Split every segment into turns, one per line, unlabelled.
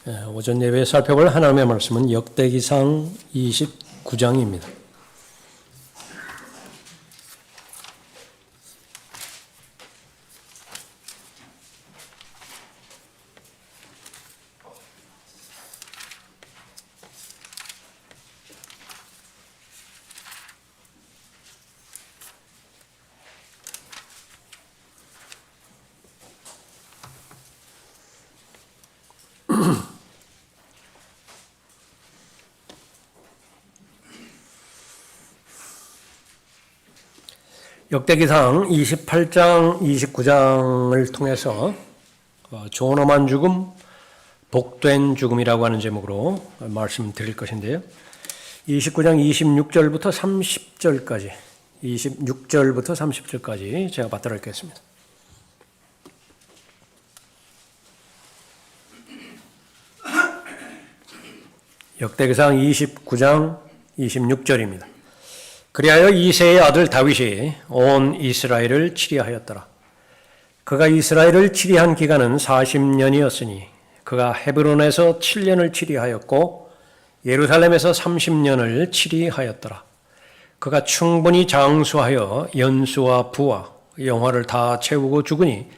오전 예배에 살펴볼 하나님의 말씀은 역대기상 29장입니다. 역대기상 28장, 29장을 통해서 존엄한 죽음, 복된 죽음이라고 하는 제목으로 말씀드릴 것인데요. 29장 26절부터 30절까지, 26절부터 30절까지 제가 받도록 하겠습니다. 역대기상 29장 26절입니다. 그리하여 이새의 아들 다윗이 온 이스라엘을 치리하였더라. 그가 이스라엘을 치리한 기간은 40년이었으니 그가 헤브론에서 7년을 치리하였고 예루살렘에서 30년을 치리하였더라. 그가 충분히 장수하여 연수와 부와 영화를 다 채우고 죽으니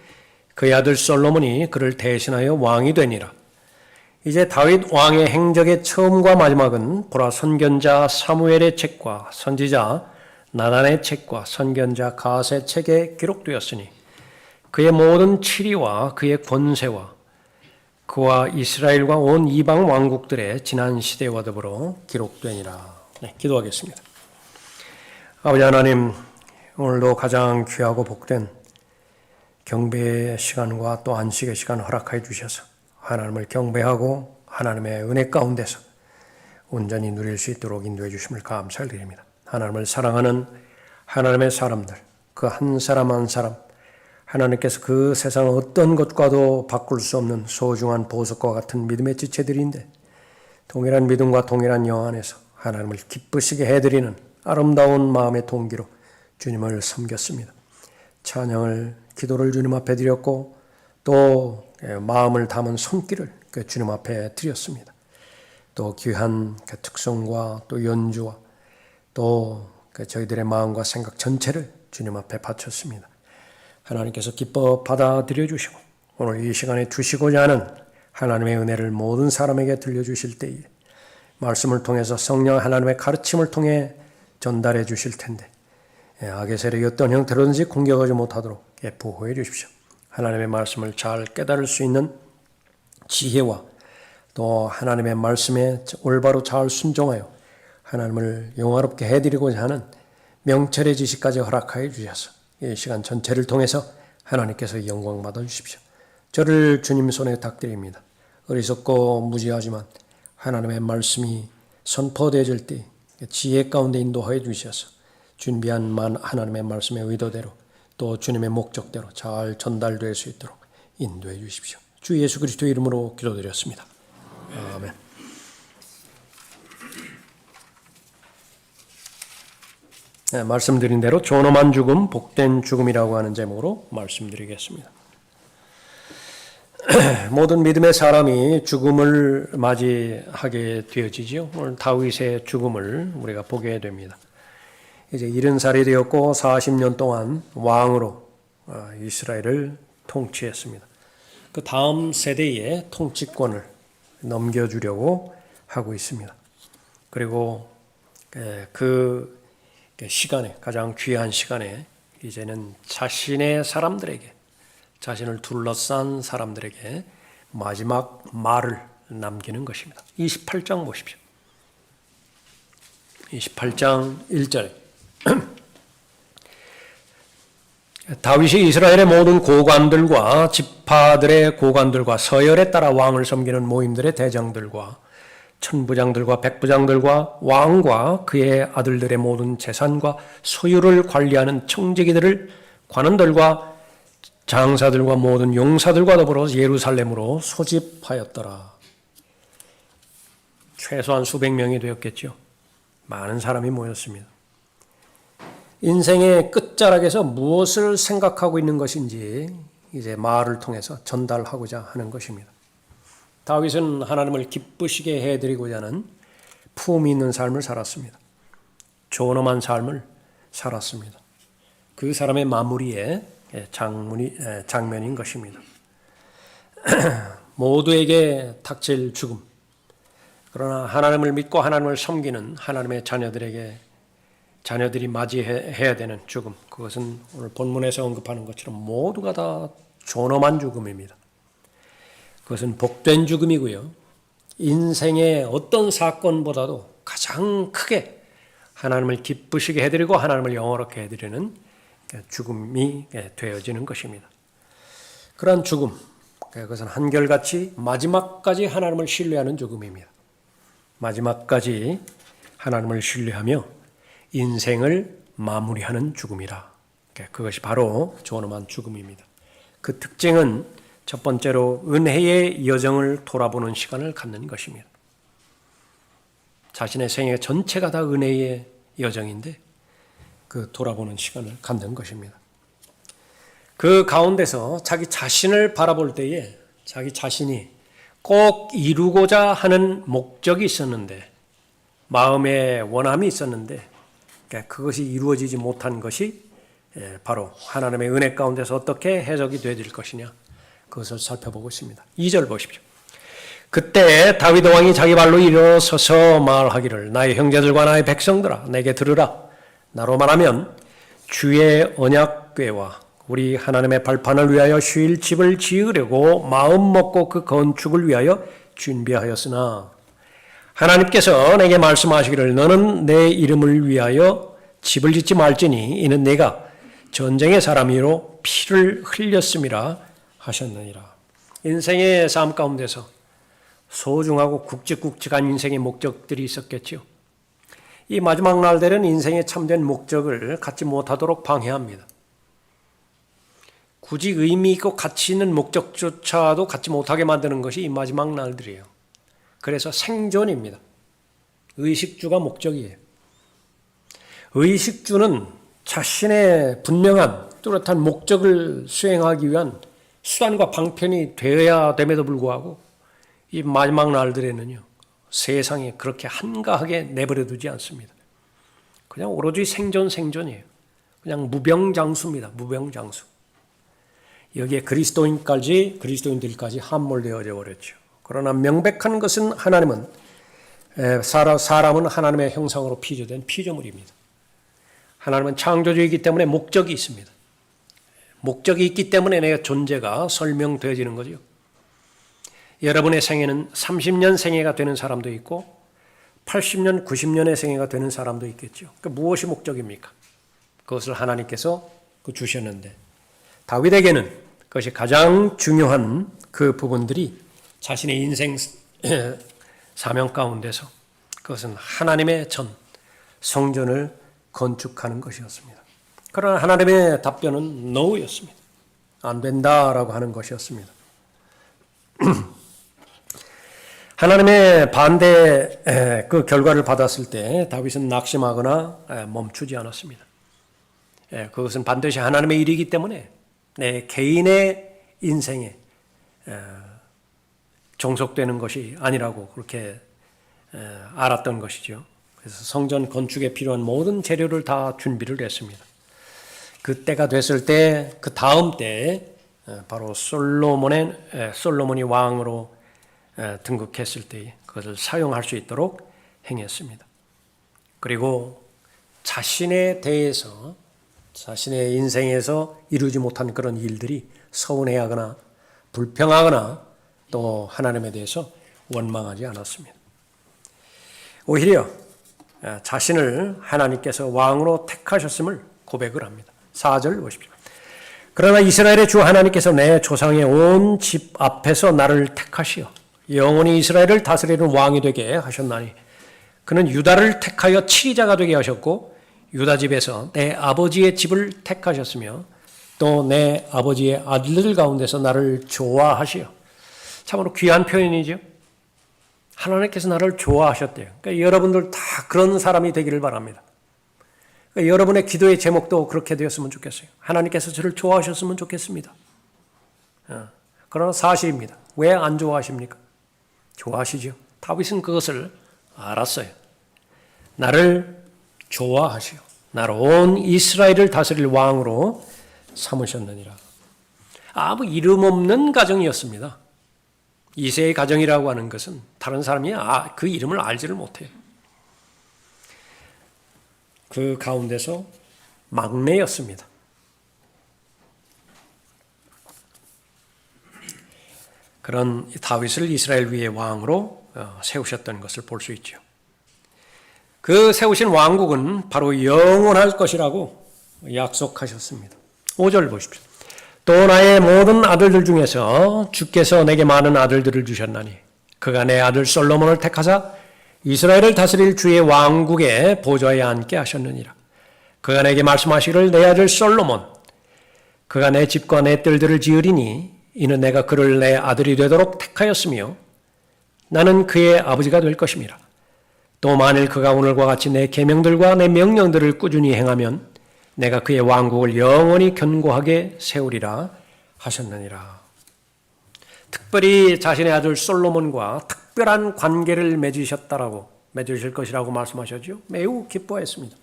그의 아들 솔로몬이 그를 대신하여 왕이 되니라. 이제 다윗 왕의 행적의 처음과 마지막은 보라 선견자 사무엘의 책과 선지자 나단의 책과 선견자 갓의 책에 기록되었으니 그의 모든 치리와 그의 권세와 그와 이스라엘과 온 이방 왕국들의 지난 시대와 더불어 기록되니라. 기도하겠습니다. 아버지 하나님, 오늘도 가장 귀하고 복된 경배의 시간과 또 안식의 시간 허락하여 주셔서 하나님을 경배하고 하나님의 은혜 가운데서 온전히 누릴 수 있도록 인도해 주심을 감사드립니다. 하나님을 사랑하는 하나님의 사람들, 그 한 사람 한 사람, 하나님께서 그 세상 어떤 것과도 바꿀 수 없는 소중한 보석과 같은 믿음의 지체들인데 동일한 믿음과 동일한 영 안에서 하나님을 기쁘시게 해드리는 아름다운 마음의 동기로 주님을 섬겼습니다. 찬양을, 기도를 주님 앞에 드렸고 또 마음을 담은 손길을 주님 앞에 드렸습니다. 또 귀한 특성과 또 연주와 또 저희들의 마음과 생각 전체를 주님 앞에 바쳤습니다. 하나님께서 기뻐 받아들여 주시고 오늘 이 시간에 주시고자 하는 하나님의 은혜를 모든 사람에게 들려주실 때에 말씀을 통해서 성령 하나님의 가르침을 통해 전달해 주실 텐데 악의 세력이 어떤 형태로든지 공격하지 못하도록 보호해 주십시오. 하나님의 말씀을 잘 깨달을 수 있는 지혜와 또 하나님의 말씀에 올바로 잘 순종하여 하나님을 영화롭게 해드리고자 하는 명철의 지식까지 허락하여 주셔서 이 시간 전체를 통해서 하나님께서 영광 받아 주십시오. 저를 주님 손에 탁드립니다. 어리석고 무지하지만 하나님의 말씀이 선포되어질 때 지혜 가운데 인도하여 주셔서 준비한 하나님의 말씀의 의도대로 또 주님의 목적대로 잘 전달될 수 있도록 인도해 주십시오. 주 예수 그리스도의 이름으로 기도드렸습니다. 아멘. 네, 말씀드린 대로 존엄한 죽음, 복된 죽음이라고 하는 제목으로 말씀드리겠습니다. 모든 믿음의 사람이 죽음을 맞이하게 되어지죠. 오늘 다윗의 죽음을 우리가 보게 됩니다. 이제 70살이 되었고 40년 동안 왕으로 이스라엘을 통치했습니다. 그 다음 세대에 통치권을 넘겨주려고 하고 있습니다. 그리고 그 시간에, 가장 귀한 시간에 이제는 자신의 사람들에게, 자신을 둘러싼 사람들에게 마지막 말을 남기는 것입니다. 28장 보십시오. 28장 1절에 다윗이 이스라엘의 모든 고관들과 지파들의 고관들과 서열에 따라 왕을 섬기는 모임들의 대장들과 천부장들과 백부장들과 왕과 그의 아들들의 모든 재산과 소유를 관리하는 청지기들을 관원들과 장사들과 모든 용사들과 더불어 예루살렘으로 소집하였더라. 최소한 수백 명이 되었겠죠. 많은 사람이 모였습니다. 인생의 끝자락에서 무엇을 생각하고 있는 것인지 이제 말을 통해서 전달하고자 하는 것입니다. 다윗은 하나님을 기쁘시게 해드리고자 하는 품이 있는 삶을 살았습니다. 존엄한 삶을 살았습니다. 그 사람의 마무리의 장면인 것입니다. 모두에게 닥칠 죽음. 그러나 하나님을 믿고 하나님을 섬기는 하나님의 자녀들이 맞이해야 되는 죽음. 그것은 오늘 본문에서 언급하는 것처럼 모두가 다 존엄한 죽음입니다. 그것은 복된 죽음이고요. 인생의 어떤 사건보다도 가장 크게 하나님을 기쁘시게 해드리고 하나님을 영화롭게 해드리는 죽음이 되어지는 것입니다. 그러한 죽음, 그것은 한결같이 마지막까지 하나님을 신뢰하는 죽음입니다. 마지막까지 하나님을 신뢰하며 인생을 마무리하는 죽음이라. 그것이 바로 존엄한 죽음입니다. 그 특징은 첫 번째로 은혜의 여정을 돌아보는 시간을 갖는 것입니다. 자신의 생애 전체가 다 은혜의 여정인데 그 돌아보는 시간을 갖는 것입니다. 그 가운데서 자기 자신을 바라볼 때에 자기 자신이 꼭 이루고자 하는 목적이 있었는데 마음의 원함이 있었는데 그것이 이루어지지 못한 것이 바로 하나님의 은혜 가운데서 어떻게 해석이 되어질 것이냐 그것을 살펴보고 있습니다. 2절 보십시오. 그때 다윗 왕이 자기 발로 일어서서 말하기를 나의 형제들과 나의 백성들아 내게 들으라. 나로 말하면 주의 언약궤와 우리 하나님의 발판을 위하여 쉴 집을 지으려고 마음 먹고 그 건축을 위하여 준비하였으나 하나님께서 내게 말씀하시기를 너는 내 이름을 위하여 집을 짓지 말지니 이는 내가 전쟁의 사람이로 피를 흘렸음이라 하셨느니라. 인생의 삶 가운데서 소중하고 굵직굵직한 인생의 목적들이 있었겠지요. 이 마지막 날들은 인생의 참된 목적을 갖지 못하도록 방해합니다. 굳이 의미 있고 가치 있는 목적조차도 갖지 못하게 만드는 것이 이 마지막 날들이에요. 그래서 생존입니다. 의식주가 목적이에요. 의식주는 자신의 분명한 뚜렷한 목적을 수행하기 위한 수단과 방편이 되어야 됨에도 불구하고 이 마지막 날들에는요. 세상에 그렇게 한가하게 내버려 두지 않습니다. 그냥 오로지 생존이에요. 그냥 무병장수입니다. 무병장수. 여기에 그리스도인들까지 함몰되어져 버렸죠. 그러나 명백한 것은 하나님은 사람은 하나님의 형상으로 피조된 피조물입니다. 하나님은 창조주이기 때문에 목적이 있습니다. 목적이 있기 때문에 내 존재가 설명되어지는 거죠. 여러분의 생애는 30년 생애가 되는 사람도 있고 80년, 90년의 생애가 되는 사람도 있겠죠. 그러니까 무엇이 목적입니까? 그것을 하나님께서 주셨는데 다윗에게는 그것이 가장 중요한 그 부분들이 자신의 인생 사명 가운데서 그것은 하나님의 성전을 건축하는 것이었습니다. 그러나 하나님의 답변은 no였습니다. 안 된다라고 하는 것이었습니다. 하나님의 반대 그 결과를 받았을 때 다윗은 낙심하거나 멈추지 않았습니다. 그것은 반드시 하나님의 일이기 때문에 내 개인의 인생에 종속되는 것이 아니라고 그렇게 알았던 것이죠. 그래서 성전 건축에 필요한 모든 재료를 다 준비를 했습니다. 그때가 됐을 때 그 다음 때 바로 솔로몬이 왕으로 등극했을 때 그것을 사용할 수 있도록 행했습니다. 그리고 자신에 대해서 자신의 인생에서 이루지 못한 그런 일들이 서운해하거나 불평하거나 또 하나님에 대해서 원망하지 않았습니다. 오히려 자신을 하나님께서 왕으로 택하셨음을 고백을 합니다. 4절 보십시오. 그러나 이스라엘의 주 하나님께서 내 조상의 온 집 앞에서 나를 택하시어 영원히 이스라엘을 다스리는 왕이 되게 하셨나니 그는 유다를 택하여 치리자가 되게 하셨고 유다 집에서 내 아버지의 집을 택하셨으며 또 내 아버지의 아들들 가운데서 나를 좋아하시어. 참으로 귀한 표현이죠. 하나님께서 나를 좋아하셨대요. 그러니까 여러분들 다 그런 사람이 되기를 바랍니다. 그러니까 여러분의 기도의 제목도 그렇게 되었으면 좋겠어요. 하나님께서 저를 좋아하셨으면 좋겠습니다. 그러나 사실입니다. 왜 안 좋아하십니까? 좋아하시죠? 다윗은 그것을 알았어요. 나를 좋아하시오. 나를 온 이스라엘을 다스릴 왕으로 삼으셨느니라. 아무 이름 없는 가정이었습니다. 이새의 가정이라고 하는 것은 다른 사람이 그 이름을 알지를 못해요. 그 가운데서 막내였습니다. 그런 다윗을 이스라엘 위의 왕으로 세우셨던 것을 볼 수 있죠. 그 세우신 왕국은 바로 영원할 것이라고 약속하셨습니다. 5절 보십시오. 또 나의 모든 아들들 중에서 주께서 내게 많은 아들들을 주셨나니 그가 내 아들 솔로몬을 택하사 이스라엘을 다스릴 주의 왕국의 보좌에 앉게 하셨느니라. 그가 내게 말씀하시기를 내 아들 솔로몬 그가 내 집과 내 뜰들을 지으리니 이는 내가 그를 내 아들이 되도록 택하였으며 나는 그의 아버지가 될 것임이라. 또 만일 그가 오늘과 같이 내 계명들과 내 명령들을 꾸준히 행하면 내가 그의 왕국을 영원히 견고하게 세우리라 하셨느니라. 특별히 자신의 아들 솔로몬과 특별한 관계를 맺으실 것이라고 말씀하셨죠. 매우 기뻐했습니다.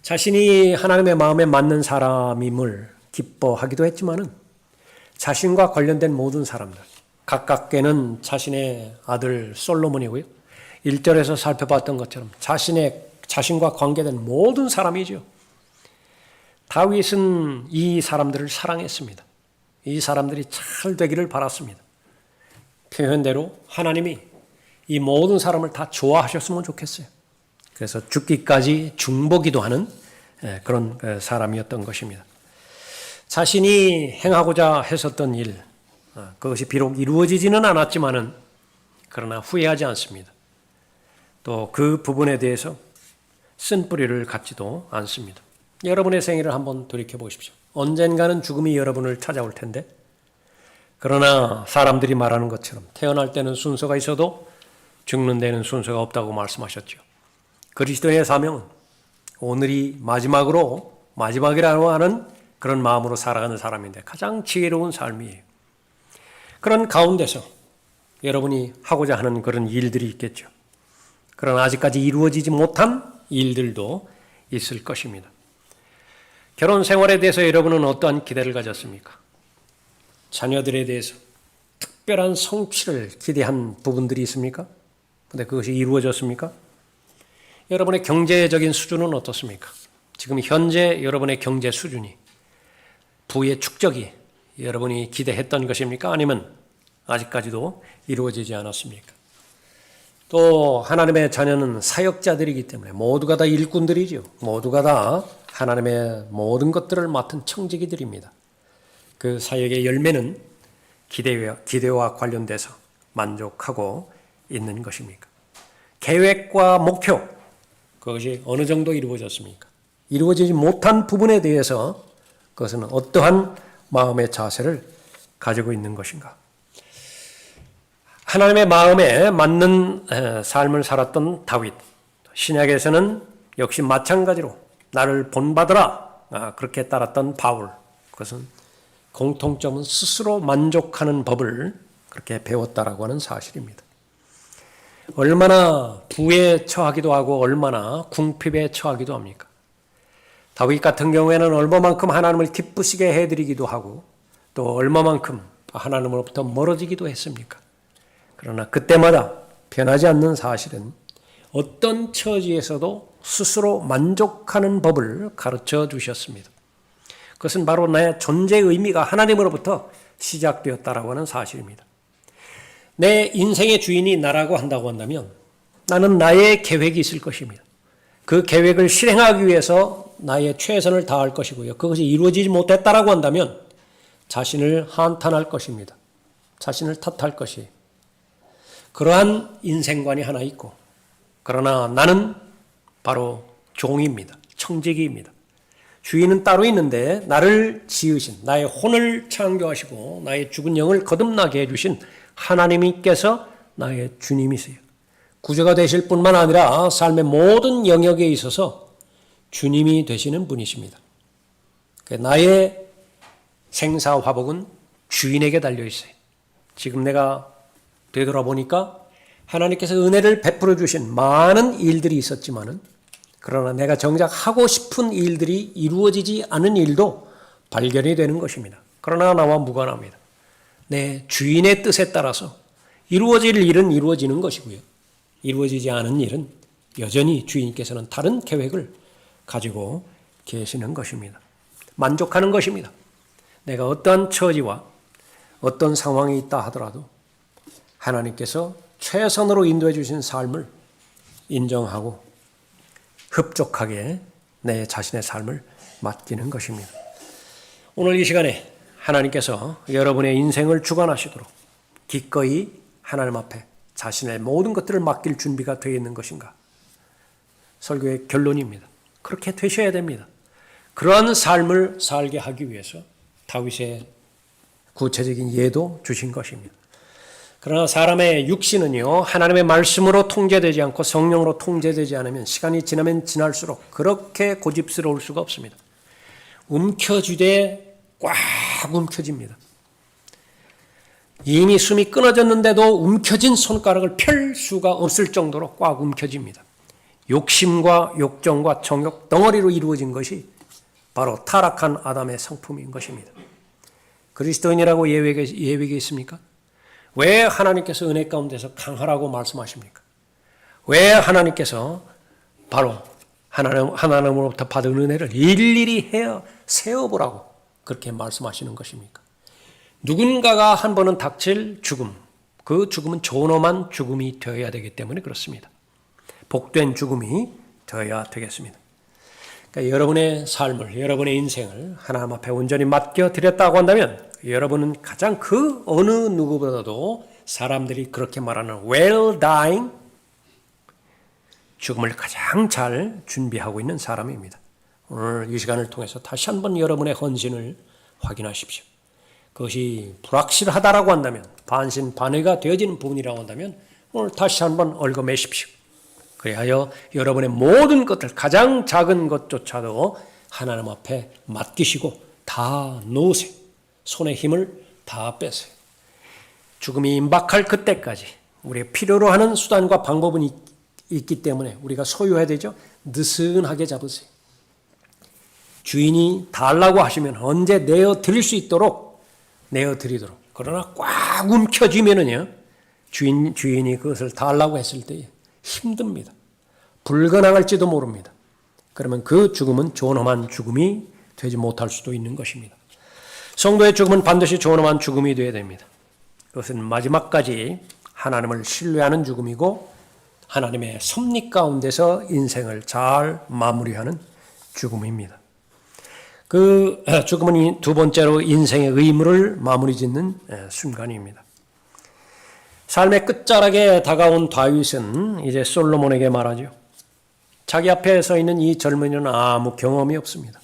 자신이 하나님의 마음에 맞는 사람임을 기뻐하기도 했지만은 자신과 관련된 모든 사람들, 가깝게는 자신의 아들 솔로몬이고요. 1절에서 살펴봤던 것처럼 자신과 관계된 모든 사람이죠. 다윗은 이 사람들을 사랑했습니다. 이 사람들이 잘 되기를 바랐습니다. 표현대로 하나님이 이 모든 사람을 다 좋아하셨으면 좋겠어요. 그래서 죽기까지 중보기도 하는 그런 사람이었던 것입니다. 자신이 행하고자 했었던 일, 그것이 비록 이루어지지는 않았지만은 그러나 후회하지 않습니다. 또 그 부분에 대해서 쓴뿌리를 갖지도 않습니다. 여러분의 생애를 한번 돌이켜 보십시오. 언젠가는 죽음이 여러분을 찾아올 텐데 그러나 사람들이 말하는 것처럼 태어날 때는 순서가 있어도 죽는 데는 순서가 없다고 말씀하셨죠. 그리스도인의 사명은 오늘이 마지막이라고 하는 그런 마음으로 살아가는 사람인데 가장 지혜로운 삶이에요. 그런 가운데서 여러분이 하고자 하는 그런 일들이 있겠죠. 그러나 아직까지 이루어지지 못한 일들도 있을 것입니다. 결혼 생활에 대해서 여러분은 어떠한 기대를 가졌습니까? 자녀들에 대해서 특별한 성취를 기대한 부분들이 있습니까? 근데 그것이 이루어졌습니까? 여러분의 경제적인 수준은 어떻습니까? 지금 현재 여러분의 경제 수준이 부의 축적이 여러분이 기대했던 것입니까? 아니면 아직까지도 이루어지지 않았습니까? 또 하나님의 자녀는 사역자들이기 때문에 모두가 다 일꾼들이죠. 모두가 다 하나님의 모든 것들을 맡은 청지기들입니다. 그 사역의 열매는 기대와 관련돼서 만족하고 있는 것입니까? 계획과 목표, 그것이 어느 정도 이루어졌습니까? 이루어지지 못한 부분에 대해서 그것은 어떠한 마음의 자세를 가지고 있는 것인가? 하나님의 마음에 맞는 삶을 살았던 다윗, 신약에서는 역시 마찬가지로 나를 본받으라 그렇게 따랐던 바울, 그것은 공통점은 스스로 만족하는 법을 그렇게 배웠다라고 하는 사실입니다. 얼마나 부에 처하기도 하고 얼마나 궁핍에 처하기도 합니까? 다윗 같은 경우에는 얼마만큼 하나님을 기쁘시게 해드리기도 하고 또 얼마만큼 하나님으로부터 멀어지기도 했습니까? 그러나 그때마다 변하지 않는 사실은 어떤 처지에서도 스스로 만족하는 법을 가르쳐 주셨습니다. 그것은 바로 나의 존재의 의미가 하나님으로부터 시작되었다라고 하는 사실입니다. 내 인생의 주인이 나라고 한다고 한다면 나는 나의 계획이 있을 것입니다. 그 계획을 실행하기 위해서 나의 최선을 다할 것이고요. 그것이 이루어지지 못했다라고 한다면 자신을 한탄할 것입니다. 자신을 탓할 것이에요. 그러한 인생관이 하나 있고 그러나 나는 바로 종입니다. 청지기입니다. 주인은 따로 있는데 나를 지으신 나의 혼을 창조하시고 나의 죽은 영을 거듭나게 해주신 하나님께서 나의 주님이세요. 구주가 되실 뿐만 아니라 삶의 모든 영역에 있어서 주님이 되시는 분이십니다. 나의 생사화복은 주인에게 달려있어요. 지금 내가 되돌아보니까 하나님께서 은혜를 베풀어 주신 많은 일들이 있었지만은 그러나 내가 정작 하고 싶은 일들이 이루어지지 않은 일도 발견이 되는 것입니다. 그러나 나와 무관합니다. 내 주인의 뜻에 따라서 이루어질 일은 이루어지는 것이고요. 이루어지지 않은 일은 여전히 주인께서는 다른 계획을 가지고 계시는 것입니다. 만족하는 것입니다. 내가 어떠한 처지와 어떤 상황이 있다 하더라도 하나님께서 최선으로 인도해 주신 삶을 인정하고 흡족하게 내 자신의 삶을 맡기는 것입니다. 오늘 이 시간에 하나님께서 여러분의 인생을 주관하시도록 기꺼이 하나님 앞에 자신의 모든 것들을 맡길 준비가 되어 있는 것인가? 설교의 결론입니다. 그렇게 되셔야 됩니다. 그러한 삶을 살게 하기 위해서 다윗의 구체적인 예도 주신 것입니다. 그러나 사람의 육신은요, 하나님의 말씀으로 통제되지 않고 성령으로 통제되지 않으면 시간이 지나면 지날수록 그렇게 고집스러울 수가 없습니다. 움켜쥐되 꽉 움켜집니다. 이미 숨이 끊어졌는데도 움켜진 손가락을 펼 수가 없을 정도로 꽉 움켜집니다. 욕심과 욕정과 정욕 덩어리로 이루어진 것이 바로 타락한 아담의 성품인 것입니다. 그리스도인이라고 예외가 있습니까? 왜 하나님께서 은혜 가운데서 강하라고 말씀하십니까? 왜 하나님께서 바로 하나님으로부터 받은 은혜를 일일이 세어보라고 그렇게 말씀하시는 것입니까? 누군가가 한 번은 닥칠 죽음, 그 죽음은 존엄한 죽음이 되어야 되기 때문에 그렇습니다. 복된 죽음이 되어야 되겠습니다. 그러니까 여러분의 삶을, 여러분의 인생을 하나님 앞에 온전히 맡겨드렸다고 한다면 여러분은 가장 그 어느 누구보다도 사람들이 그렇게 말하는 well dying, 죽음을 가장 잘 준비하고 있는 사람입니다. 오늘 이 시간을 통해서 다시 한번 여러분의 헌신을 확인하십시오. 그것이 불확실하다라고 한다면, 반신반의가 되어지는 부분이라고 한다면 오늘 다시 한번 얽어매십시오. 그리하여 여러분의 모든 것들, 가장 작은 것조차도 하나님 앞에 맡기시고 다 놓으세요. 손에 힘을 다 빼세요. 죽음이 임박할 그때까지 우리가 필요로 하는 수단과 방법은 있기 때문에 우리가 소유해야 되죠. 느슨하게 잡으세요. 주인이 달라고 하시면 언제 내어드릴 수 있도록 내어드리도록. 그러나 꽉 움켜쥐면은요, 주인이 그것을 달라고 했을 때 힘듭니다. 불가능할지도 모릅니다. 그러면 그 죽음은 존엄한 죽음이 되지 못할 수도 있는 것입니다. 성도의 죽음은 반드시 존엄한 죽음이 되어야 됩니다. 그것은 마지막까지 하나님을 신뢰하는 죽음이고 하나님의 섭리 가운데서 인생을 잘 마무리하는 죽음입니다. 그 죽음은 두 번째로 인생의 의무를 마무리 짓는 순간입니다. 삶의 끝자락에 다가온 다윗은 이제 솔로몬에게 말하죠. 자기 앞에 서 있는 이 젊은이는 아무 경험이 없습니다.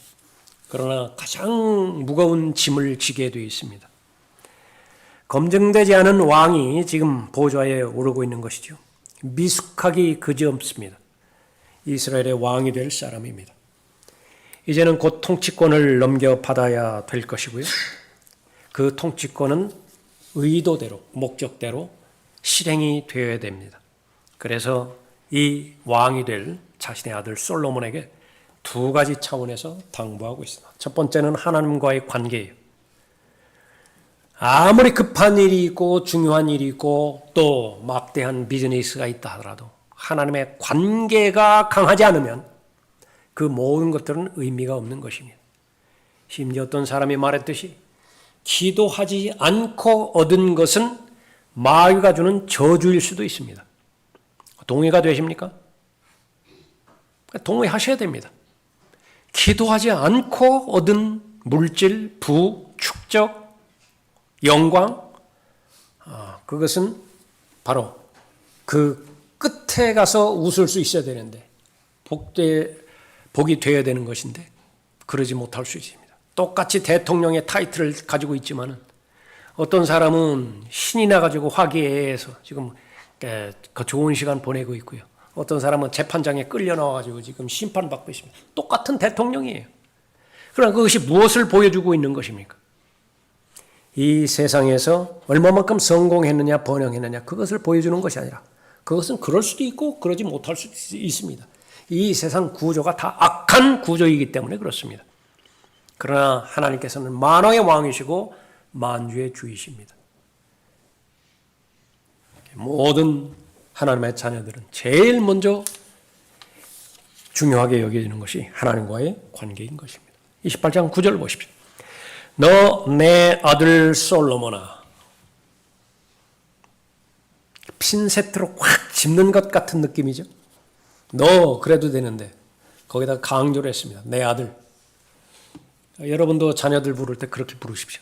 그러나 가장 무거운 짐을 지게 되어 있습니다. 검증되지 않은 왕이 지금 보좌에 오르고 있는 것이죠. 미숙하기 그지없습니다. 이스라엘의 왕이 될 사람입니다. 이제는 곧 통치권을 넘겨받아야 될 것이고요. 그 통치권은 의도대로, 목적대로 실행이 되어야 됩니다. 그래서 이 왕이 될 자신의 아들 솔로몬에게 두 가지 차원에서 당부하고 있습니다. 첫 번째는 하나님과의 관계예요. 아무리 급한 일이 있고 중요한 일이 있고 또 막대한 비즈니스가 있다 하더라도 하나님의 관계가 강하지 않으면 그 모든 것들은 의미가 없는 것입니다. 심지어 어떤 사람이 말했듯이 기도하지 않고 얻은 것은 마귀가 주는 저주일 수도 있습니다. 동의가 되십니까? 동의하셔야 됩니다. 기도하지 않고 얻은 물질, 부, 축적, 영광, 그것은 바로 그 끝에 가서 웃을 수 있어야 되는데 복이 되어야 되는 것인데 그러지 못할 수 있습니다. 똑같이 대통령의 타이틀을 가지고 있지만은 어떤 사람은 신이 나가지고 화기애애해서 지금 그 좋은 시간 보내고 있고요. 어떤 사람은 재판장에 끌려 나와가지고 지금 심판받고 있습니다. 똑같은 대통령이에요. 그러나 그것이 무엇을 보여주고 있는 것입니까? 이 세상에서 얼마만큼 성공했느냐 번영했느냐 그것을 보여주는 것이 아니라 그것은 그럴 수도 있고 그러지 못할 수도 있습니다. 이 세상 구조가 다 악한 구조이기 때문에 그렇습니다. 그러나 하나님께서는 만왕의 왕이시고 만주의 주이십니다. 모든 하나님의 자녀들은 제일 먼저 중요하게 여겨지는 것이 하나님과의 관계인 것입니다. 28장 9절 보십시오. 너 내 아들 솔로몬아. 핀세트로 확 짚는 것 같은 느낌이죠. 너 그래도 되는데 거기다 강조를 했습니다. 내 아들. 여러분도 자녀들 부를 때 그렇게 부르십시오.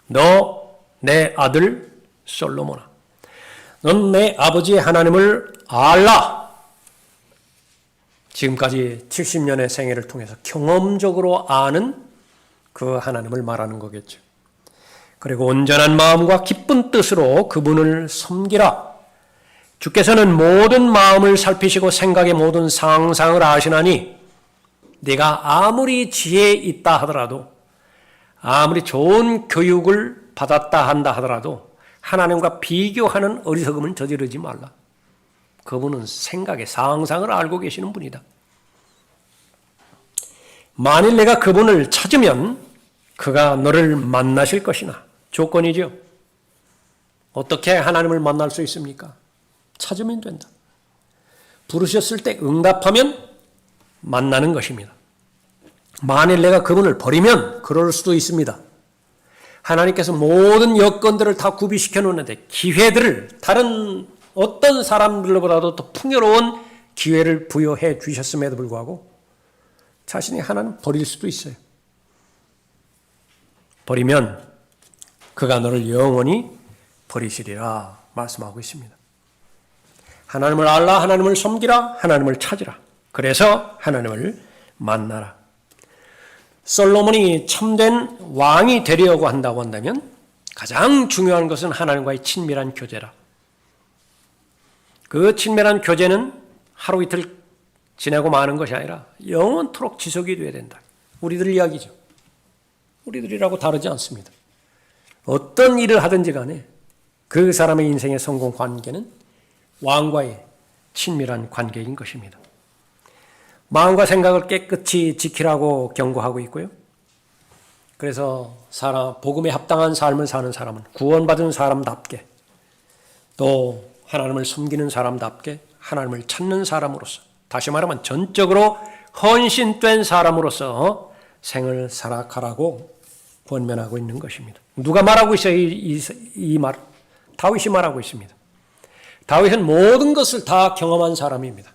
너 내 아들 솔로몬아. 넌 내 아버지의 하나님을 알라. 지금까지 70년의 생애를 통해서 경험적으로 아는 그 하나님을 말하는 거겠죠. 그리고 온전한 마음과 기쁜 뜻으로 그분을 섬기라. 주께서는 모든 마음을 살피시고 생각의 모든 상상을 아시나니 네가 아무리 지혜 있다 하더라도 아무리 좋은 교육을 받았다 한다 하더라도 하나님과 비교하는 어리석음은 저지르지 말라. 그분은 생각의 상상을 알고 계시는 분이다. 만일 내가 그분을 찾으면 그가 너를 만나실 것이나 조건이죠. 어떻게 하나님을 만날 수 있습니까? 찾으면 된다. 부르셨을 때 응답하면 만나는 것입니다. 만일 내가 그분을 버리면 그럴 수도 있습니다. 하나님께서 모든 여건들을 다 구비시켜 놓는데 기회들을 다른 어떤 사람들보다도 더 풍요로운 기회를 부여해 주셨음에도 불구하고 자신이 하나님 버릴 수도 있어요. 버리면 그가 너를 영원히 버리시리라 말씀하고 있습니다. 하나님을 알라, 하나님을 섬기라, 하나님을 찾으라. 그래서 하나님을 만나라. 솔로몬이 참된 왕이 되려고 한다고 한다면 가장 중요한 것은 하나님과의 친밀한 교제라. 그 친밀한 교제는 하루 이틀 지내고 마는 것이 아니라 영원토록 지속이 되어야 된다. 우리들 이야기죠. 우리들이라고 다르지 않습니다. 어떤 일을 하든지 간에 그 사람의 인생의 성공 관계는 왕과의 친밀한 관계인 것입니다. 마음과 생각을 깨끗이 지키라고 경고하고 있고요. 그래서 복음에 합당한 삶을 사는 사람은 구원받은 사람답게 또 하나님을 섬기는 사람답게 하나님을 찾는 사람으로서 다시 말하면 전적으로 헌신된 사람으로서 생을 살아가라고 권면하고 있는 것입니다. 누가 말하고 있어요? 이 말. 다윗이 말하고 있습니다. 다윗은 모든 것을 다 경험한 사람입니다.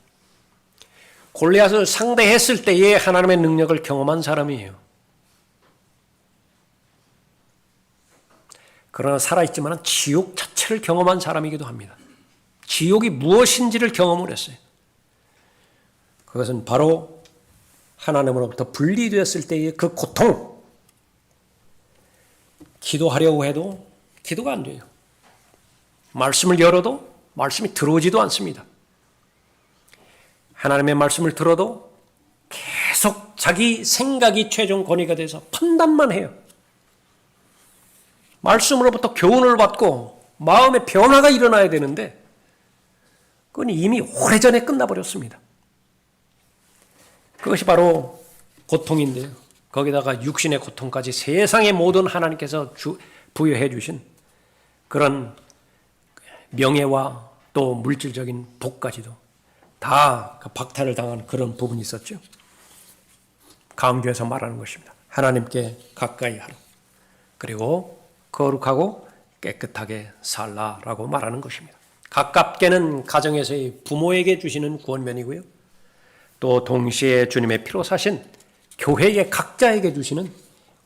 골리앗을 상대했을 때의 하나님의 능력을 경험한 사람이에요. 그러나 살아있지만 지옥 자체를 경험한 사람이기도 합니다. 지옥이 무엇인지를 경험을 했어요. 그것은 바로 하나님으로부터 분리되었을 때의 그 고통. 기도하려고 해도 기도가 안 돼요. 말씀을 열어도 말씀이 들어오지도 않습니다. 하나님의 말씀을 들어도 계속 자기 생각이 최종 권위가 돼서 판단만 해요. 말씀으로부터 교훈을 받고 마음의 변화가 일어나야 되는데 그건 이미 오래전에 끝나버렸습니다. 그것이 바로 고통인데요. 거기다가 육신의 고통까지 세상의 모든 하나님께서 부여해 주신 그런 명예와 또 물질적인 복까지도 다 박탈을 당한 그런 부분이 있었죠. 강조해서 말하는 것입니다. 하나님께 가까이 하라. 그리고 거룩하고 깨끗하게 살라라고 말하는 것입니다. 가깝게는 가정에서의 부모에게 주시는 구원면이고요. 또 동시에 주님의 피로 사신 교회의 각자에게 주시는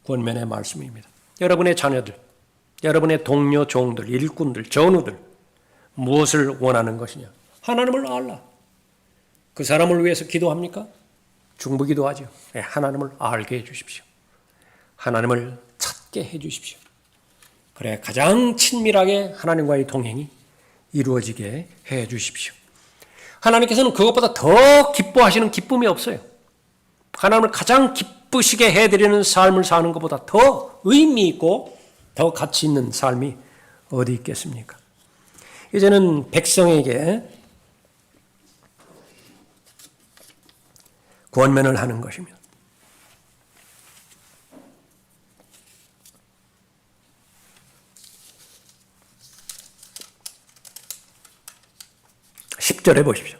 구원면의 말씀입니다. 여러분의 자녀들, 여러분의 동료, 종들, 일꾼들, 전우들 무엇을 원하는 것이냐? 하나님을 알라. 그 사람을 위해서 기도합니까? 중보기도 하죠. 네, 하나님을 알게 해 주십시오. 하나님을 찾게 해 주십시오. 그래 가장 친밀하게 하나님과의 동행이 이루어지게 해 주십시오. 하나님께서는 그것보다 더 기뻐하시는 기쁨이 없어요. 하나님을 가장 기쁘시게 해드리는 삶을 사는 것보다 더 의미 있고 더 가치 있는 삶이 어디 있겠습니까? 이제는 백성에게 권면을 하는 것입니다. 10절에 보십시오.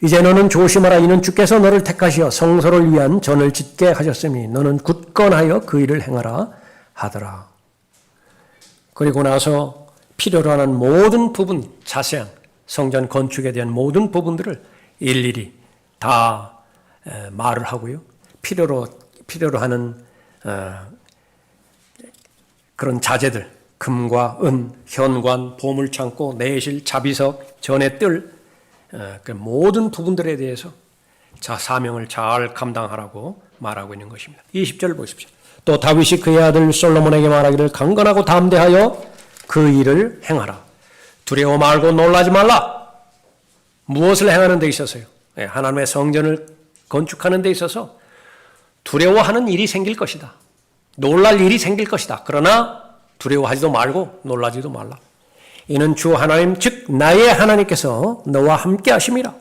이제 너는 조심하라. 이는 주께서 너를 택하시어 성소를 위한 전을 짓게 하셨으니 너는 굳건하여 그 일을 행하라 하더라. 그리고 나서 필요로 하는 모든 부분, 자세한 성전 건축에 대한 모든 부분들을 일일이 다 말을 하고요. 필요로 하는 그런 자재들, 금과 은, 현관, 보물창고, 내실, 자비석, 전의 뜰, 그 모든 부분들에 대해서 사명을 잘 감당하라고 말하고 있는 것입니다. 20절 보십시오. 또 다윗이 그의 아들 솔로몬에게 말하기를 강건하고 담대하여 그 일을 행하라. 두려워 말고 놀라지 말라. 무엇을 행하는 데 있어서요? 하나님의 성전을 건축하는 데 있어서 두려워하는 일이 생길 것이다. 놀랄 일이 생길 것이다. 그러나 두려워하지도 말고 놀라지도 말라. 이는 주 하나님 즉 나의 하나님께서 너와 함께 하심이라.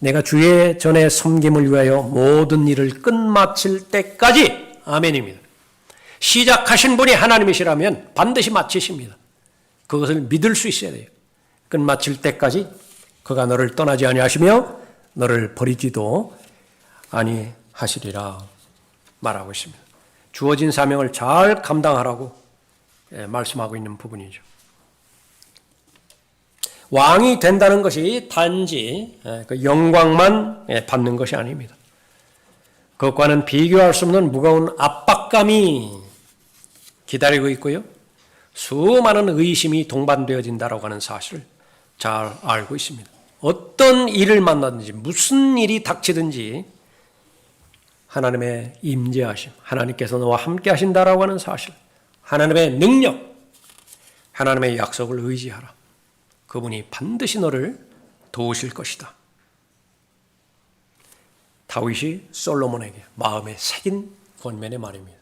내가 주의 전에 섬김을 위하여 모든 일을 끝마칠 때까지. 아멘입니다. 시작하신 분이 하나님이시라면 반드시 마치십니다. 그것을 믿을 수 있어야 돼요. 끝마칠 때까지 그가 너를 떠나지 아니하시며 너를 버리지도 아니하시리라 말하고 있습니다. 주어진 사명을 잘 감당하라고 말씀하고 있는 부분이죠. 왕이 된다는 것이 단지 그 영광만 받는 것이 아닙니다. 그것과는 비교할 수 없는 무거운 압박감이 기다리고 있고요. 수많은 의심이 동반되어진다라고 하는 사실을 잘 알고 있습니다. 어떤 일을 만나든지 무슨 일이 닥치든지 하나님의 임재하심, 하나님께서 너와 함께 하신다라고 하는 사실, 하나님의 능력, 하나님의 약속을 의지하라. 그분이 반드시 너를 도우실 것이다. 다윗이 솔로몬에게 마음에 새긴 권면의 말입니다.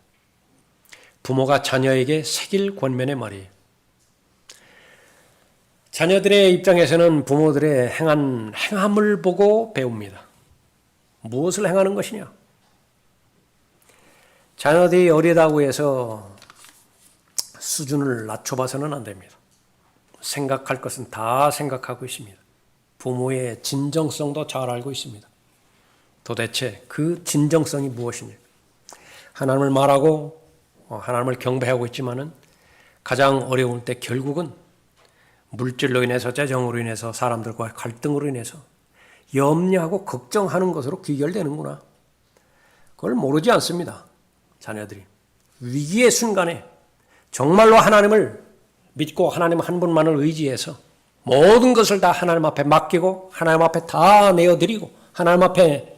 부모가 자녀에게 새길 권면의 말이에요. 자녀들의 입장에서는 부모들의 행한 행함을 보고 배웁니다. 무엇을 행하는 것이냐? 자녀들이 어리다고 해서 수준을 낮춰봐서는 안 됩니다. 생각할 것은 다 생각하고 있습니다. 부모의 진정성도 잘 알고 있습니다. 도대체 그 진정성이 무엇이냐? 하나님을 말하고 하나님을 경배하고 있지만은 가장 어려울 때 결국은 물질로 인해서 재정으로 인해서 사람들과 갈등으로 인해서 염려하고 걱정하는 것으로 귀결되는구나. 그걸 모르지 않습니다. 자녀들이 위기의 순간에 정말로 하나님을 믿고 하나님 한 분만을 의지해서 모든 것을 다 하나님 앞에 맡기고 하나님 앞에 다 내어드리고 하나님 앞에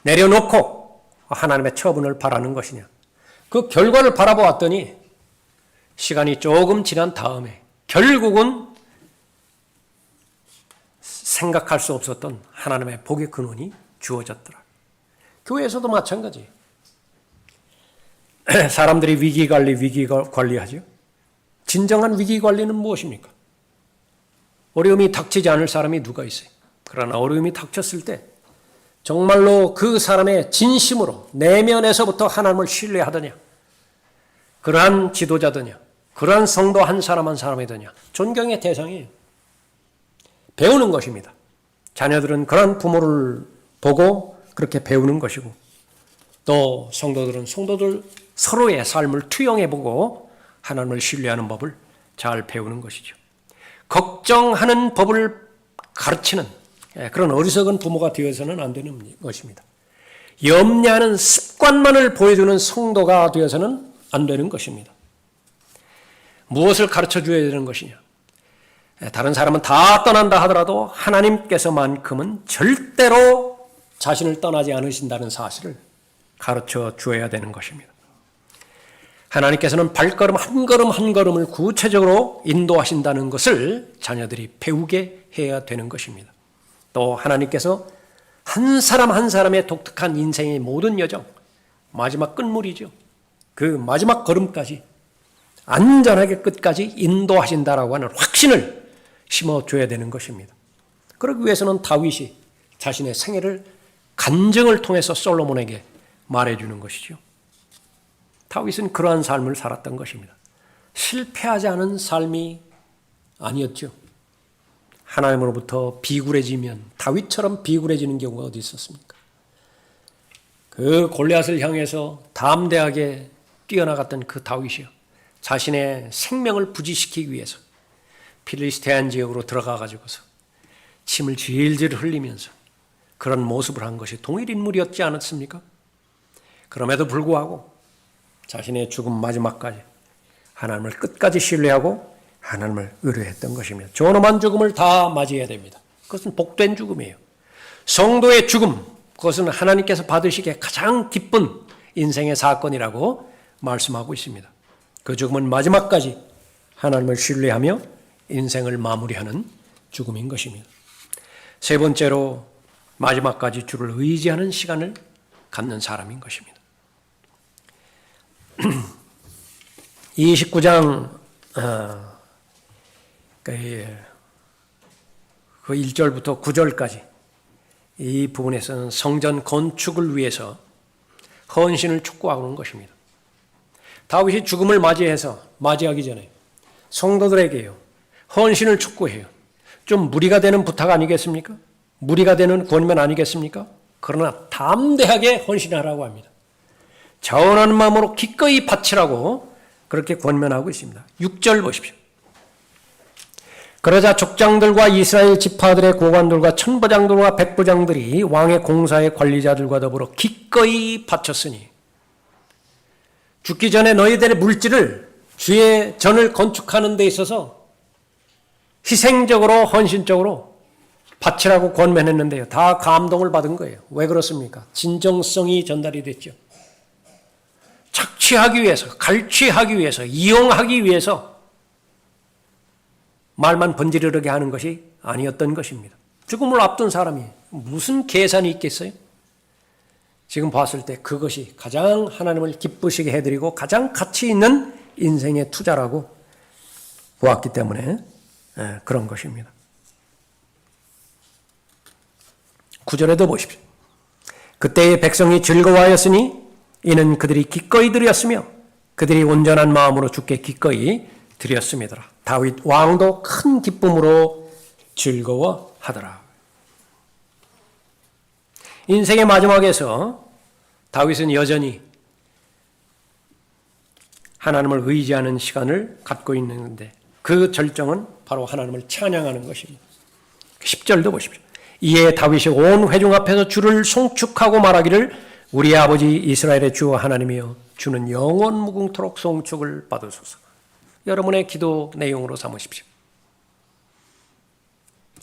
내려놓고 하나님의 처분을 바라는 것이냐. 그 결과를 바라보았더니 시간이 조금 지난 다음에 결국은 생각할 수 없었던 하나님의 복의 근원이 주어졌더라. 교회에서도 마찬가지예요. 사람들이 위기 관리하죠. 진정한 위기 관리는 무엇입니까? 어려움이 닥치지 않을 사람이 누가 있어요? 그러나 어려움이 닥쳤을 때 정말로 그 사람의 진심으로 내면에서부터 하나님을 신뢰하더냐, 그러한 지도자더냐, 그러한 성도 한 사람 한 사람이더냐, 존경의 대상이에요. 배우는 것입니다. 자녀들은 그러한 부모를 보고 그렇게 배우는 것이고, 또 성도들은 성도들 서로의 삶을 투영해보고 하나님을 신뢰하는 법을 잘 배우는 것이죠. 걱정하는 법을 가르치는 그런 어리석은 부모가 되어서는 안 되는 것입니다. 염려하는 습관만을 보여주는 성도가 되어서는 안 되는 것입니다. 무엇을 가르쳐 줘야 되는 것이냐? 다른 사람은 다 떠난다 하더라도 하나님께서만큼은 절대로 자신을 떠나지 않으신다는 사실을 가르쳐 주어야 되는 것입니다. 하나님께서는 발걸음 한 걸음 한 걸음을 구체적으로 인도하신다는 것을 자녀들이 배우게 해야 되는 것입니다. 또 하나님께서 한 사람 한 사람의 독특한 인생의 모든 여정, 마지막 끝물이죠. 그 마지막 걸음까지 안전하게 끝까지 인도하신다라고 하는 확신을 심어줘야 되는 것입니다. 그러기 위해서는 다윗이 자신의 생애를 간증을 통해서 솔로몬에게 말해주는 것이죠. 다윗은 그러한 삶을 살았던 것입니다. 실패하지 않은 삶이 아니었죠. 하나님으로부터 비굴해지면 다윗처럼 비굴해지는 경우가 어디 있었습니까? 그 골리앗을 향해서 담대하게 뛰어나갔던 그 다윗이요, 자신의 생명을 부지시키기 위해서 필리스테안 지역으로 들어가 가지고서 침을 질질 흘리면서 그런 모습을 한 것이 동일 인물이었지 않았습니까? 그럼에도 불구하고 자신의 죽음 마지막까지 하나님을 끝까지 신뢰하고 하나님을 의뢰했던 것입니다. 존엄한 죽음을 다 맞이해야 됩니다. 그것은 복된 죽음이에요. 성도의 죽음, 그것은 하나님께서 받으시기에 가장 기쁜 인생의 사건이라고 말씀하고 있습니다. 그 죽음은 마지막까지 하나님을 신뢰하며 인생을 마무리하는 죽음인 것입니다. 세 번째로 마지막까지 주를 의지하는 시간을 갖는 사람인 것입니다. 29장 그 1절부터 9절까지 이 부분에서는 성전 건축을 위해서 헌신을 촉구하는 것입니다. 다윗이 죽음을 맞이하기 전에 성도들에게요, 헌신을 촉구해요. 좀 무리가 되는 부탁 아니겠습니까? 무리가 되는 권면 아니겠습니까? 그러나 담대하게 헌신하라고 합니다. 자원하는 마음으로 기꺼이 바치라고 그렇게 권면하고 있습니다. 6절 보십시오. 그러자 족장들과 이스라엘 지파들의 고관들과 천부장들과 백부장들이 왕의 공사의 관리자들과 더불어 기꺼이 바쳤으니, 죽기 전에 너희들의 물질을 주의 전을 건축하는 데 있어서 희생적으로 헌신적으로 바치라고 권면했는데요, 다 감동을 받은 거예요. 왜 그렇습니까? 진정성이 전달이 됐죠. 착취하기 위해서, 갈취하기 위해서, 이용하기 위해서 말만 번지르르게 하는 것이 아니었던 것입니다. 죽음을 앞둔 사람이 무슨 계산이 있겠어요? 지금 봤을 때 그것이 가장 하나님을 기쁘시게 해드리고 가장 가치 있는 인생의 투자라고 보았기 때문에 그런 것입니다. 9절에도 보십시오. 그때의 백성이 즐거워하였으니 이는 그들이 기꺼이 드렸으며 그들이 온전한 마음으로 주께 기꺼이 드렸음이더라. 다윗 왕도 큰 기쁨으로 즐거워하더라. 인생의 마지막에서 다윗은 여전히 하나님을 의지하는 시간을 갖고 있는데 그 절정은 바로 하나님을 찬양하는 것입니다. 10절도 보십시오. 이에 다윗이 온 회중 앞에서 주를 송축하고 말하기를 우리 아버지 이스라엘의 주 하나님이여 주는 영원 무궁토록 송축을 받으소서. 여러분의 기도 내용으로 삼으십시오.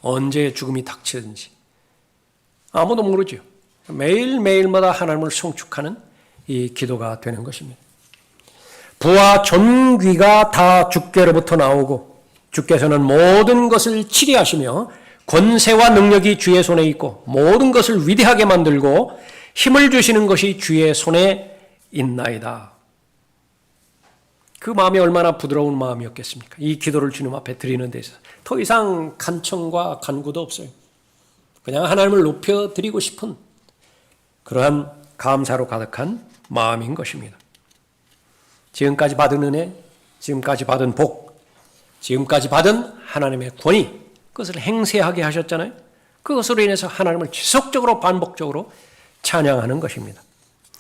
언제 죽음이 닥치든지 아무도 모르죠. 매일매일마다 하나님을 송축하는 이 기도가 되는 것입니다. 부와 존귀가 다 주께로부터 나오고 주께서는 모든 것을 치리하시며 권세와 능력이 주의 손에 있고 모든 것을 위대하게 만들고 힘을 주시는 것이 주의 손에 있나이다. 그 마음이 얼마나 부드러운 마음이었겠습니까? 이 기도를 주님 앞에 드리는 데 있어서 더 이상 간청과 간구도 없어요. 그냥 하나님을 높여드리고 싶은 그러한 감사로 가득한 마음인 것입니다. 지금까지 받은 은혜, 지금까지 받은 복, 지금까지 받은 하나님의 권위, 그것을 행세하게 하셨잖아요. 그것으로 인해서 하나님을 지속적으로 반복적으로 찬양하는 것입니다.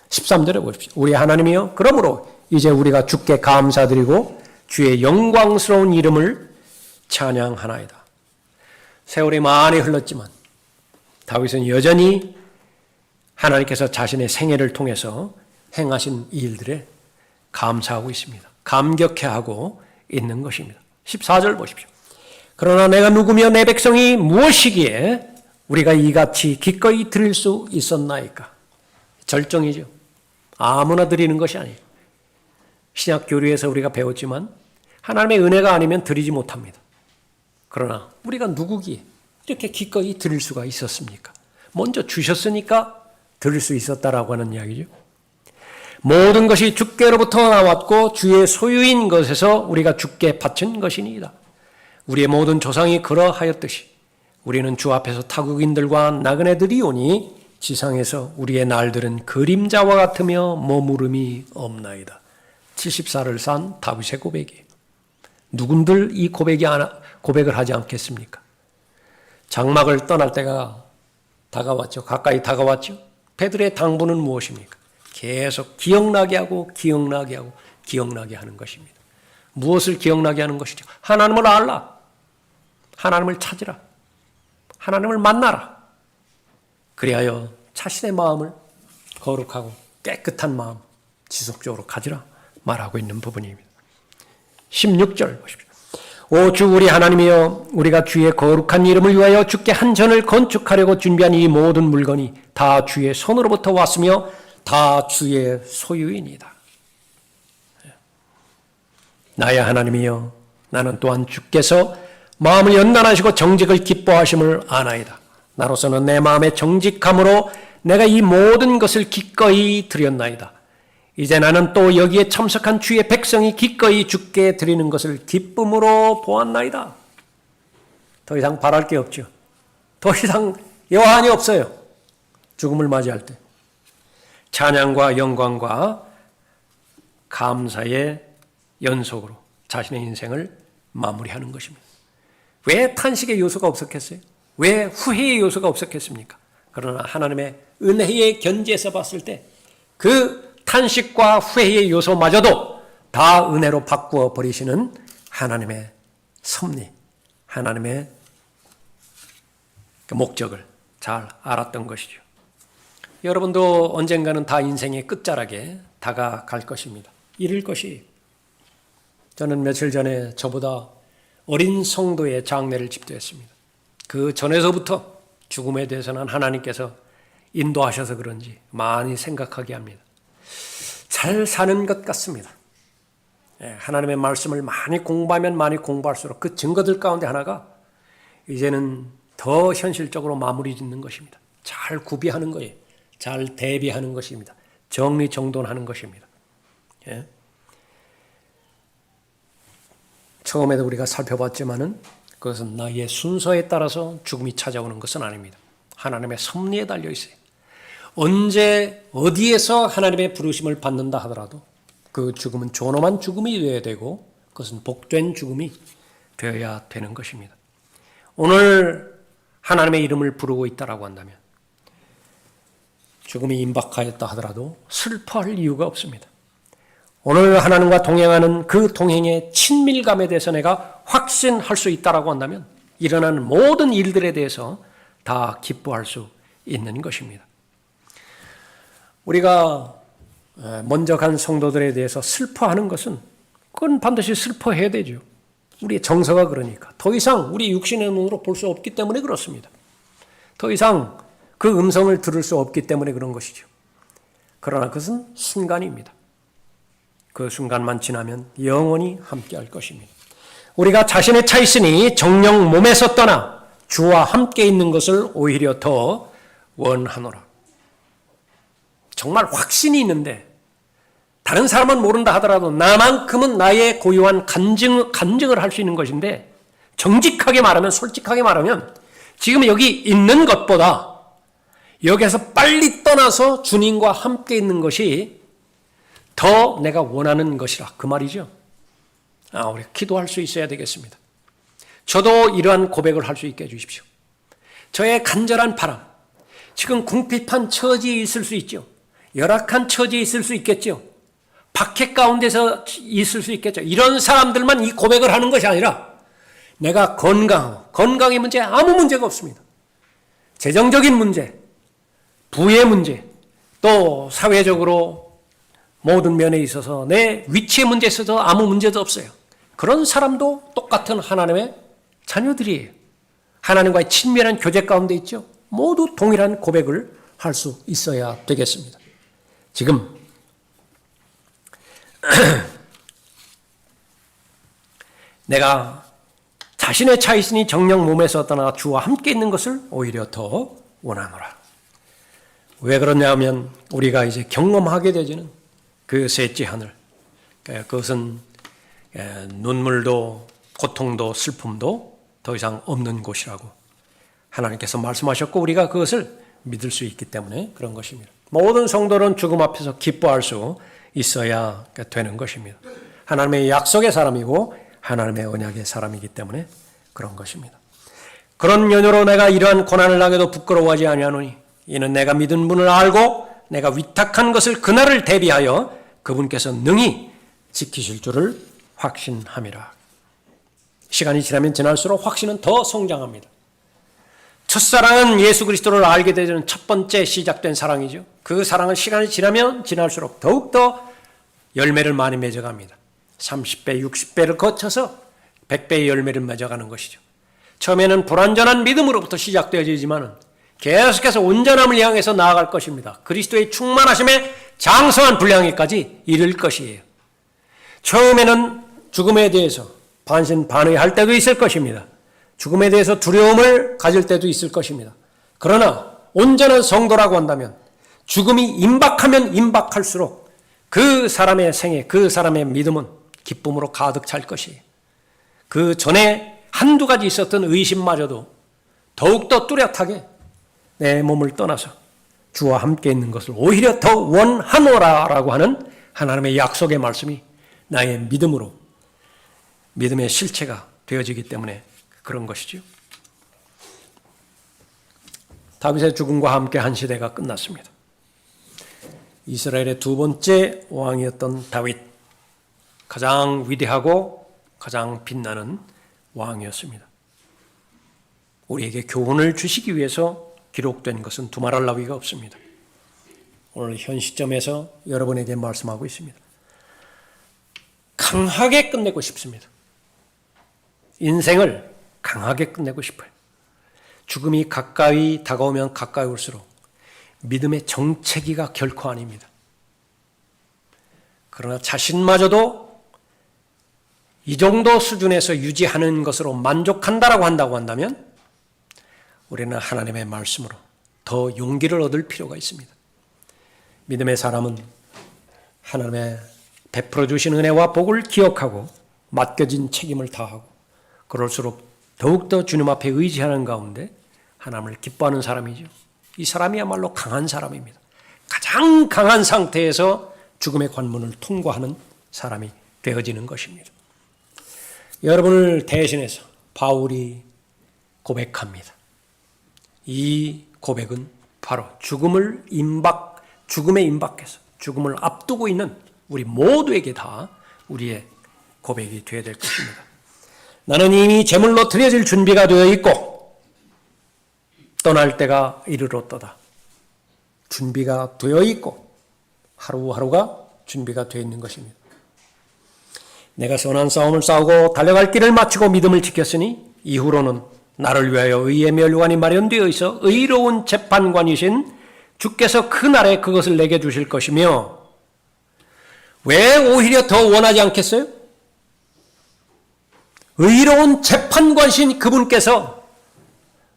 13절에 보십시오. 우리 하나님이여 그러므로 이제 우리가 주께 감사드리고 주의 영광스러운 이름을 찬양하나이다. 세월이 많이 흘렀지만 다윗은 여전히 하나님께서 자신의 생애를 통해서 행하신 일들에 감사하고 있습니다. 감격해하고 있는 것입니다. 14절 보십시오. 그러나 내가 누구며 내 백성이 무엇이기에 우리가 이같이 기꺼이 드릴 수 있었나이까? 절정이죠. 아무나 드리는 것이 아니에요. 신약 교리에서 우리가 배웠지만 하나님의 은혜가 아니면 드리지 못합니다. 그러나 우리가 누구기에 이렇게 기꺼이 드릴 수가 있었습니까? 먼저 주셨으니까 드릴 수 있었다라고 하는 이야기죠. 모든 것이 주께로부터 나왔고 주의 소유인 것에서 우리가 주께 바친 것이니이다. 우리의 모든 조상이 그러하였듯이 우리는 주 앞에서 타국인들과 나그네들이오니 지상에서 우리의 날들은 그림자와 같으며 머무름이 없나이다. 74를 산 다윗의 고백이에요. 누군들 이 고백을 하지 않겠습니까? 장막을 떠날 때가 다가왔죠. 가까이 다가왔죠. 베드로의 당부는 무엇입니까? 계속 기억나게 하고 기억나게 하고 기억나게 하는 것입니다. 무엇을 기억나게 하는 것이죠? 하나님을 알라. 하나님을 찾으라. 하나님을 만나라. 그리하여 자신의 마음을 거룩하고 깨끗한 마음 지속적으로 가지라 말하고 있는 부분입니다. 16절 보십시오. 오 주 우리 하나님이여 우리가 주의 거룩한 이름을 위하여 주께 한 전을 건축하려고 준비한 이 모든 물건이 다 주의 손으로부터 왔으며 다 주의 소유이니이다. 나의 하나님이여 나는 또한 주께서 마음을 연단하시고 정직을 기뻐하심을 아나이다. 나로서는 내 마음의 정직함으로 내가 이 모든 것을 기꺼이 드렸나이다. 이제 나는 또 여기에 참석한 주의 백성이 기꺼이 주께 드리는 것을 기쁨으로 보았나이다. 더 이상 바랄 게 없죠. 더 이상 여한이 없어요. 죽음을 맞이할 때. 찬양과 영광과 감사의 연속으로 자신의 인생을 마무리하는 것입니다. 왜 탄식의 요소가 없었겠어요? 왜 후회의 요소가 없었겠습니까? 그러나 하나님의 은혜의 견지에서 봤을 때 그 탄식과 후회의 요소마저도 다 은혜로 바꾸어 버리시는 하나님의 섭리, 하나님의 목적을 잘 알았던 것이죠. 여러분도 언젠가는 다 인생의 끝자락에 다가갈 것입니다. 이럴 것이. 저는 며칠 전에 저보다 어린 성도의 장례를 집도했습니다. 그 전에서부터 죽음에 대해서는 하나님께서 인도하셔서 그런지 많이 생각하게 합니다. 잘 사는 것 같습니다. 하나님의 말씀을 많이 공부하면 많이 공부할수록 그 증거들 가운데 하나가 이제는 더 현실적으로 마무리 짓는 것입니다. 잘 구비하는 거예요. 잘 대비하는 것입니다. 정리정돈하는 것입니다. 예. 처음에도 우리가 살펴봤지만은 그것은 나의 순서에 따라서 죽음이 찾아오는 것은 아닙니다. 하나님의 섭리에 달려 있어요. 언제 어디에서 하나님의 부르심을 받는다 하더라도 그 죽음은 존엄한 죽음이 되어야 되고 그것은 복된 죽음이 되어야 되는 것입니다. 오늘 하나님의 이름을 부르고 있다라고 한다면 죽음이 임박하였다 하더라도 슬퍼할 이유가 없습니다. 오늘 하나님과 동행하는 그 동행의 친밀감에 대해서 내가 확신할 수 있다라고 한다면 일어나는 모든 일들에 대해서 다 기뻐할 수 있는 것입니다. 우리가 먼저 간 성도들에 대해서 슬퍼하는 것은 그건 반드시 슬퍼해야 되죠. 우리의 정서가 그러니까. 더 이상 우리 육신의 눈으로 볼 수 없기 때문에 그렇습니다. 더 이상 그 음성을 들을 수 없기 때문에 그런 것이죠. 그러나 그것은 순간입니다. 그 순간만 지나면 영원히 함께할 것입니다. 우리가 자신의 차 있으니 정령 몸에서 떠나 주와 함께 있는 것을 오히려 더 원하노라. 정말 확신이 있는데 다른 사람은 모른다 하더라도 나만큼은 나의 고유한 간증을 할 수 있는 것인데 정직하게 말하면 솔직하게 말하면 지금 여기 있는 것보다 여기에서 빨리 떠나서 주님과 함께 있는 것이 더 내가 원하는 것이라 그 말이죠. 우리가 기도할 수 있어야 되겠습니다. 저도 이러한 고백을 할 수 있게 해주십시오. 저의 간절한 바람, 지금 궁핍한 처지에 있을 수 있죠. 열악한 처지에 있을 수 있겠죠. 박해 가운데서 있을 수 있겠죠. 이런 사람들만 이 고백을 하는 것이 아니라 내가 건강의 문제 아무 문제가 없습니다. 재정적인 문제, 부의 문제, 또 사회적으로 모든 면에 있어서 내 위치의 문제에 있어서 아무 문제도 없어요. 그런 사람도 똑같은 하나님의 자녀들이에요. 하나님과의 친밀한 교제 가운데 있죠. 모두 동일한 고백을 할 수 있어야 되겠습니다. 지금 내가 자신의 차 있으니 정령 몸에서 떠나 주와 함께 있는 것을 오히려 더 원하노라. 왜 그러냐 하면 우리가 이제 경험하게 되지는 그 셋째 하늘. 그것은 눈물도 고통도 슬픔도 더 이상 없는 곳이라고 하나님께서 말씀하셨고 우리가 그것을 믿을 수 있기 때문에 그런 것입니다. 모든 성도는 죽음 앞에서 기뻐할 수 있어야 되는 것입니다. 하나님의 약속의 사람이고 하나님의 언약의 사람이기 때문에 그런 것입니다. 그런 연유로 내가 이러한 고난을 당해도 부끄러워하지 아니하노니 이는 내가 믿은 분을 알고 내가 위탁한 것을 그날을 대비하여 그분께서 능히 지키실 줄을 확신함이라. 시간이 지나면 지날수록 확신은 더 성장합니다. 첫사랑은 예수 그리스도를 알게 되는 첫 번째 시작된 사랑이죠. 그 사랑은 시간이 지나면 지날수록 더욱더 열매를 많이 맺어갑니다. 30배, 60배를 거쳐서 100배의 열매를 맺어가는 것이죠. 처음에는 불완전한 믿음으로부터 시작되어지지만 계속해서 온전함을 향해서 나아갈 것입니다. 그리스도의 충만하심에 장성한 분량에까지 이를 것이에요. 처음에는 죽음에 대해서 반신반의할 때도 있을 것입니다. 죽음에 대해서 두려움을 가질 때도 있을 것입니다. 그러나 온전한 성도라고 한다면 죽음이 임박하면 임박할수록 그 사람의 생애, 그 사람의 믿음은 기쁨으로 가득 찰 것이에요. 그 전에 한두 가지 있었던 의심마저도 더욱더 뚜렷하게 내 몸을 떠나서 주와 함께 있는 것을 오히려 더 원하노라라고 하는 하나님의 약속의 말씀이 나의 믿음으로 믿음의 실체가 되어지기 때문에 그런 것이죠. 다윗의 죽음과 함께 한 시대가 끝났습니다. 이스라엘의 두 번째 왕이었던 다윗, 가장 위대하고 가장 빛나는 왕이었습니다. 우리에게 교훈을 주시기 위해서 기록된 것은 두말할 나위가 없습니다. 오늘 현 시점에서 여러분에게 말씀하고 있습니다. 강하게 끝내고 싶습니다. 인생을 강하게 끝내고 싶어요. 죽음이 가까이 다가오면 가까이 올수록 믿음의 정체기가 결코 아닙니다. 그러나 자신마저도 이 정도 수준에서 유지하는 것으로 만족한다라고 한다면 우리는 하나님의 말씀으로 더 용기를 얻을 필요가 있습니다. 믿음의 사람은 하나님의 베풀어 주신 은혜와 복을 기억하고 맡겨진 책임을 다하고 그럴수록 더욱더 주님 앞에 의지하는 가운데 하나님을 기뻐하는 사람이죠. 이 사람이야말로 강한 사람입니다. 가장 강한 상태에서 죽음의 관문을 통과하는 사람이 되어지는 것입니다. 여러분을 대신해서 바울이 고백합니다. 이 고백은 바로 죽음에 임박해서 죽음을 앞두고 있는 우리 모두에게 다 우리의 고백이 되어야 될 것입니다. 나는 이미 제물로 드려질 준비가 되어 있고 떠날 때가 이르렀도다. 준비가 되어 있고 하루하루가 준비가 되어 있는 것입니다. 내가 선한 싸움을 싸우고 달려갈 길을 마치고 믿음을 지켰으니 이후로는 나를 위하여 의의 멸관이 마련되어 있어 의로운 재판관이신 주께서 그 날에 그것을 내게 주실 것이며 왜 오히려 더 원하지 않겠어요? 의로운 재판관이신 그분께서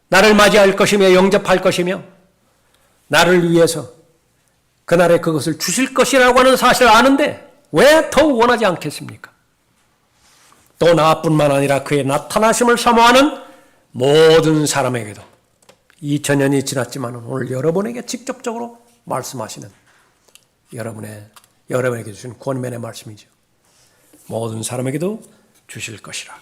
나를 맞이할 것이며 영접할 것이며 나를 위해서 그날에 그것을 주실 것이라고 하는 사실을 아는데 왜 더 원하지 않겠습니까? 또 나뿐만 아니라 그의 나타나심을 사모하는 모든 사람에게도 2000년이 지났지만 오늘 여러분에게 직접적으로 말씀하시는 여러분에게 주신 권면의 말씀이죠. 모든 사람에게도 주실 것이라.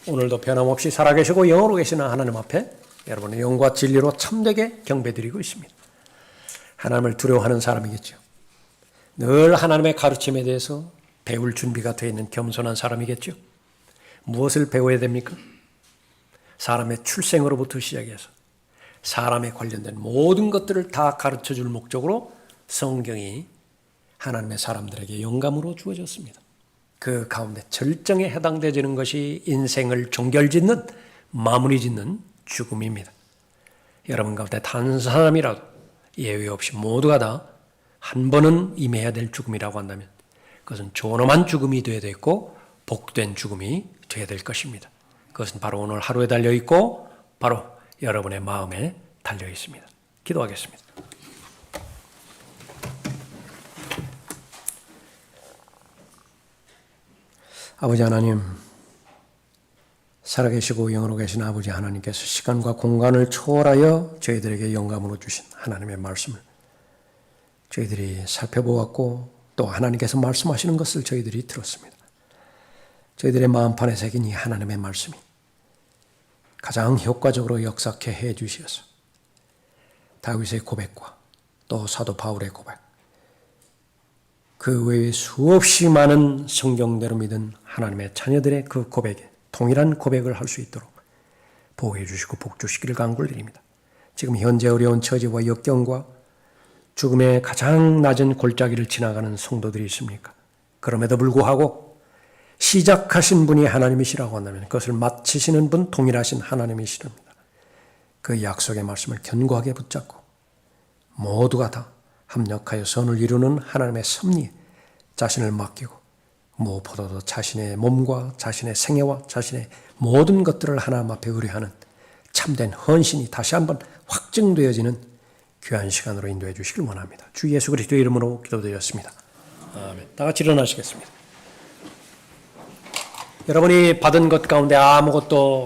오늘도 변함없이 살아계시고 영으로 계시는 하나님 앞에 여러분의 영과 진리로 참되게 경배드리고 있습니다. 하나님을 두려워하는 사람이겠죠. 늘 하나님의 가르침에 대해서 배울 준비가 되어 있는 겸손한 사람이겠죠. 무엇을 배워야 됩니까? 사람의 출생으로부터 시작해서 사람에 관련된 모든 것들을 다 가르쳐줄 목적으로 성경이 하나님의 사람들에게 영감으로 주어졌습니다. 그 가운데 절정에 해당되는 것이 인생을 종결짓는 마무리 짓는 죽음입니다. 여러분 가운데 단 한 사람이라도 예외 없이 모두가 다 한 번은 임해야 될 죽음이라고 한다면 그것은 존엄한 죽음이 되어야 되고 복된 죽음이 되어야 될 것입니다. 그것은 바로 오늘 하루에 달려있고 바로 여러분의 마음에 달려있습니다. 기도하겠습니다. 아버지 하나님, 살아계시고 영으로 계신 아버지 하나님께서 시간과 공간을 초월하여 저희들에게 영감으로 주신 하나님의 말씀을 저희들이 살펴보았고 또 하나님께서 말씀하시는 것을 저희들이 들었습니다. 저희들의 마음판에 새긴 이 하나님의 말씀이 가장 효과적으로 역사케 해 주시어서 다윗의 고백과 또 사도 바울의 고백, 그 외에 수없이 많은 성경대로 믿은 하나님의 자녀들의 그 고백에 동일한 고백을 할 수 있도록 보호해 주시고 복주시기를 간구드립니다. 지금 현재 어려운 처지와 역경과 죽음의 가장 낮은 골짜기를 지나가는 성도들이 있습니까? 그럼에도 불구하고 시작하신 분이 하나님이시라고 한다면 그것을 마치시는 분 동일하신 하나님이시랍니다. 그 약속의 말씀을 견고하게 붙잡고 모두가 다 합력하여 선을 이루는 하나님의 섭리에 자신을 맡기고 무엇보다도 자신의 몸과 자신의 생애와 자신의 모든 것들을 하나님 앞에 의뢰하는 참된 헌신이 다시 한번 확증되어지는 귀한 시간으로 인도해 주시길 원합니다. 주 예수 그리스도의 이름으로 기도드렸습니다. 아멘. 다 같이 일어나시겠습니다. 여러분이 받은 것 가운데 아무것도